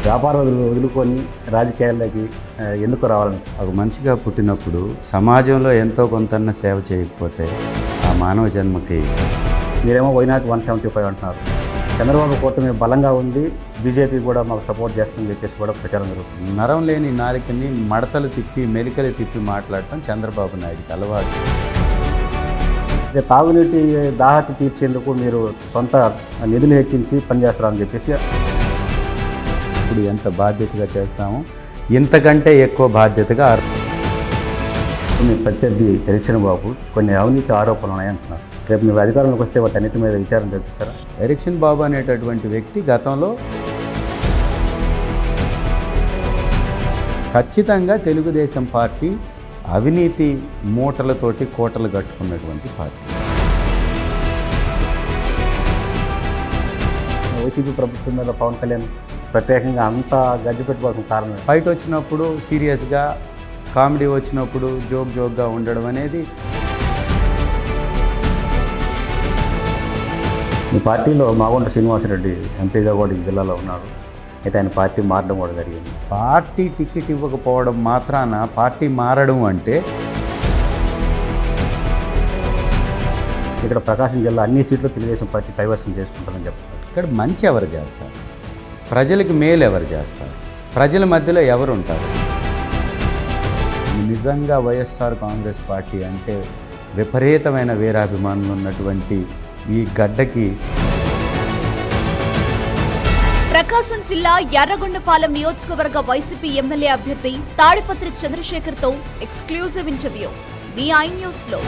వ్యాపారం వదులుకొని రాజకీయాల్లోకి ఎందుకు రావాలని? ఒక మనిషిగా పుట్టినప్పుడు సమాజంలో ఎంతో కొంతన్న సేవ చేయకపోతే ఆ మానవ జన్మకి. మీరేమో వైనాట్ 175 అంటున్నారు. చంద్రబాబు కూటమి బలంగా ఉంది, బీజేపీ కూడా మాకు సపోర్ట్ చేస్తుందని చెప్పేసి కూడా ప్రచారం జరుగుతుంది. నరం లేని నాలికని మడతలు తిప్పి మెలికలు తిప్పి మాట్లాడటం చంద్రబాబు నాయుడికి అలవాటు. తాగునీటి దాహతి తీర్చేందుకు మీరు సొంత నిధులు హెచ్చించి పనిచేస్తారని చెప్పేసి. ఇప్పుడు ఎంత బాధ్యతగా చేస్తామో ఇంతకంటే ఎక్కువ బాధ్యతగా. మీ ప్రత్యర్థి ఎలక్షన్ బాబు కొన్ని అవినీతి ఆరోపణలు ఉన్నాయంటున్నారు. రేపు మీరు అధికారంలోకి వస్తే వాటి అన్నిటి మీద విచారణ జరిపిస్తారా? ఎలక్షన్ బాబు అనేటటువంటి వ్యక్తి గతంలో ఖచ్చితంగా తెలుగుదేశం పార్టీ అవినీతి మూటలతోటి కోటలు కట్టుకున్నటువంటి పార్టీ. వైసీపీ ప్రభుత్వం మీద పవన్ కళ్యాణ్ ప్రత్యేకంగా అంతా గడ్డి పెట్టుకోవాల్సిన కారణం? ఫైట్ వచ్చినప్పుడు సీరియస్గా, కామెడీ వచ్చినప్పుడు జోక్గా ఉండడం అనేది. మీ పార్టీలో మాగుంట శ్రీనివాసరెడ్డి ఎంపీగా కూడా ఈ జిల్లాలో ఉన్నాడు. అయితే ఆయన పార్టీ మారడం కూడా జరిగింది. పార్టీ టికెట్ ఇవ్వకపోవడం మాత్రాన పార్టీ మారడం అంటే. ఇక్కడ ప్రకాశం జిల్లా అన్ని సీట్లు తెలుగుదేశం పార్టీ కైవసం చేసుకుంటారని చెప్తారు. ఇక్కడ మంచి ఎవరు చేస్తారు? ప్రజలకు మేలు ఎవరు చేస్తారు? ప్రజల మధ్యలో ఎవరు ఉంటారు? నిజంగా వైఎస్ఆర్ కాంగ్రెస్ పార్టీ అంటే విపరీతమైన వీరాభిమానులు ఉన్నటువంటి ఈ గడ్డకి. ప్రకాశం జిల్లా ఎర్రగొండపాలెం నియోజకవర్గ వైసీపీ ఎమ్మెల్యే అభ్యర్థి తాడిపత్రి చంద్రశేఖర్తో ఎక్స్క్లూజివ్ ఇంటర్వ్యూ మీ ఐ న్యూస్లో.